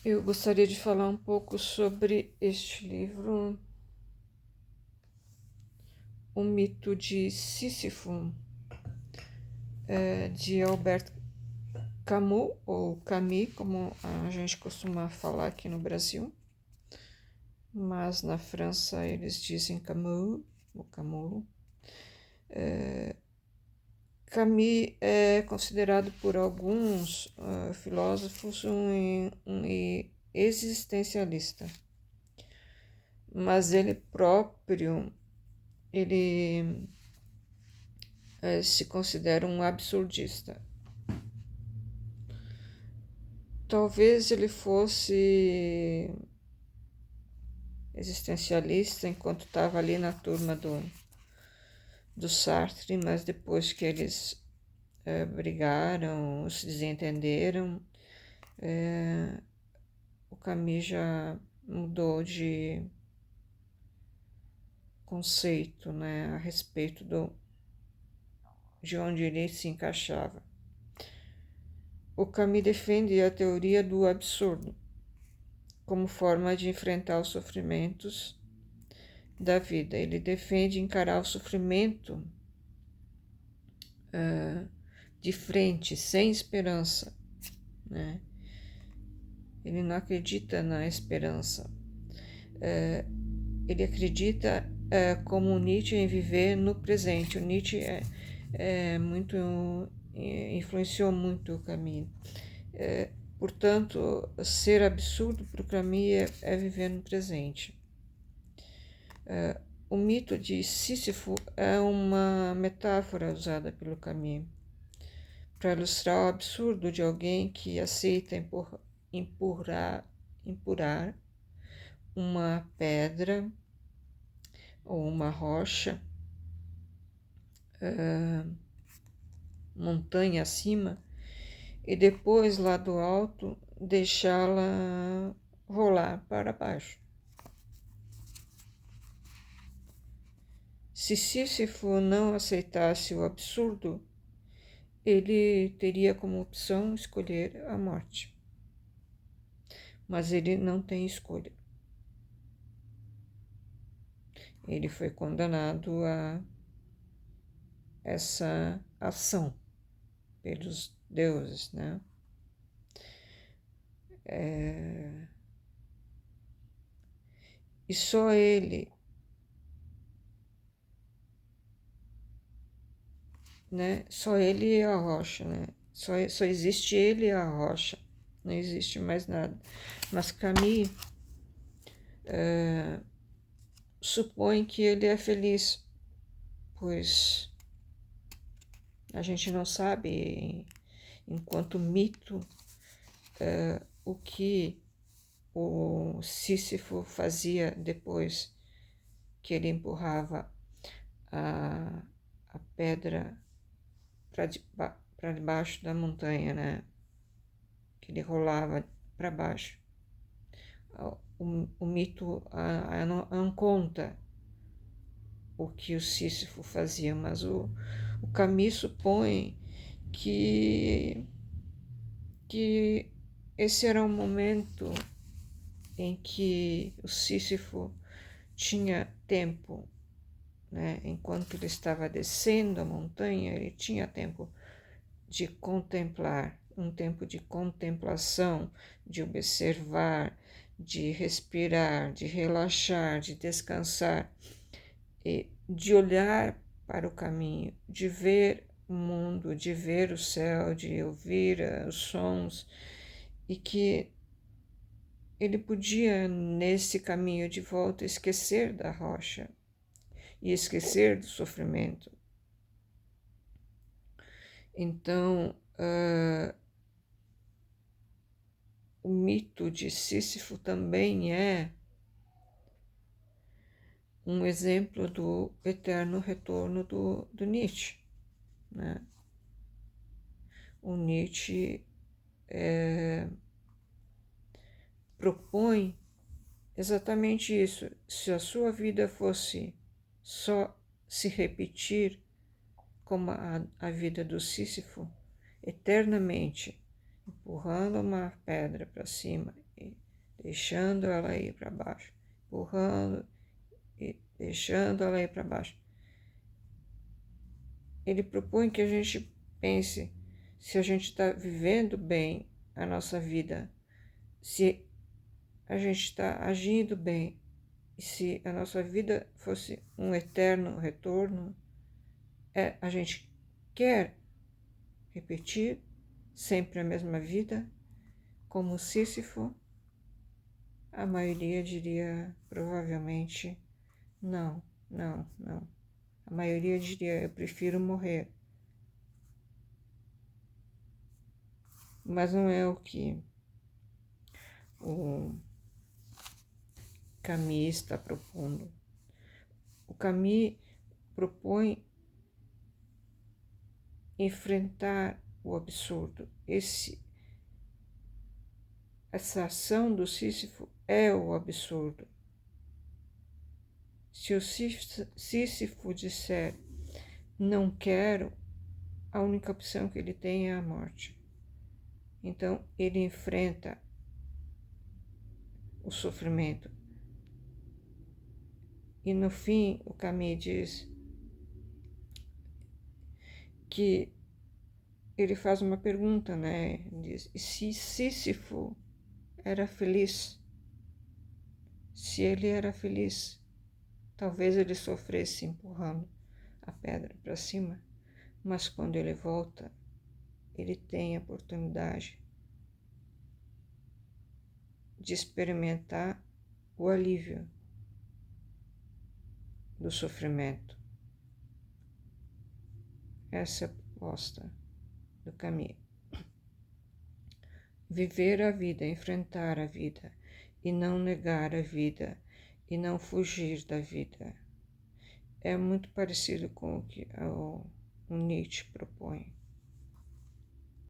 Eu gostaria de falar um pouco sobre este livro, O Mito de Sísifo, de Albert Camus, ou Camus, como a gente costuma falar aqui no Brasil, mas na França eles dizem Camus, ou Camus. Camus é considerado por alguns filósofos um existencialista, mas ele próprio ele se considera um absurdista. Talvez ele fosse existencialista enquanto estava ali na turma do Sartre, mas depois que eles brigaram, se desentenderam, o Camus já mudou de conceito, né, a respeito de onde ele se encaixava. O Camus defende a teoria do absurdo como forma de enfrentar os sofrimentos da vida. Ele defende encarar o sofrimento de frente, sem esperança, né? Ele não acredita na esperança. Ele acredita, como Nietzsche, em viver no presente. O Nietzsche influenciou muito o Camus. Portanto, ser absurdo para o Camus é viver no presente. O mito de Sísifo é uma metáfora usada pelo Camus para ilustrar o absurdo de alguém que aceita empurrar uma pedra ou uma rocha, montanha acima, e depois lá do alto deixá-la rolar para baixo. Se Sísifo não aceitasse o absurdo, ele teria como opção escolher a morte. Mas ele não tem escolha. Ele foi condenado a essa ação pelos deuses, né? E só ele, né? Só ele e a rocha, né? Só existe ele e a rocha, não existe mais nada. Mas Camus supõe que ele é feliz, pois a gente não sabe, enquanto mito, o que o Sísifo fazia depois que ele empurrava a pedra para debaixo da montanha, né? Que ele rolava para baixo. O mito não conta o que o Sísifo fazia, mas o Camus supõe que esse era um momento em que o Sísifo tinha tempo, né? Enquanto ele estava descendo a montanha, ele tinha tempo de contemplar, um tempo de contemplação, de observar, de respirar, de relaxar, de descansar, e de olhar para o caminho, de ver o mundo, de ver o céu, de ouvir os sons, e que ele podia, nesse caminho de volta, esquecer da rocha e esquecer do sofrimento. Então, o mito de Sísifo também é um exemplo do eterno retorno do Nietzsche, né? O Nietzsche propõe exatamente isso. Se a sua vida fosse só se repetir como a vida do Sísifo, eternamente, empurrando uma pedra para cima deixando ela ir para baixo, empurrando e deixando ela ir para baixo. Ele propõe que a gente pense se a gente está vivendo bem a nossa vida, se a gente está agindo bem, e se a nossa vida fosse um eterno retorno, a gente quer repetir sempre a mesma vida, como Sísifo? A maioria diria provavelmente não, não, não. A maioria diria eu prefiro morrer. Mas não é o que o Camus está propondo. O Camus propõe enfrentar o absurdo. Essa ação do Sísifo é o absurdo. Se o Sísifo disser não quero, a única opção que ele tem é a morte. Então ele enfrenta o sofrimento. E no fim, o Camus diz que ele faz uma pergunta, né? Diz: e se Sísifo era feliz? Se ele era feliz, talvez ele sofresse empurrando a pedra para cima, mas quando ele volta, ele tem a oportunidade de experimentar o alívio do sofrimento. Essa é a proposta do Camus. Viver a vida, enfrentar a vida, e não negar a vida, e não fugir da vida. É muito parecido com o que o Nietzsche propõe.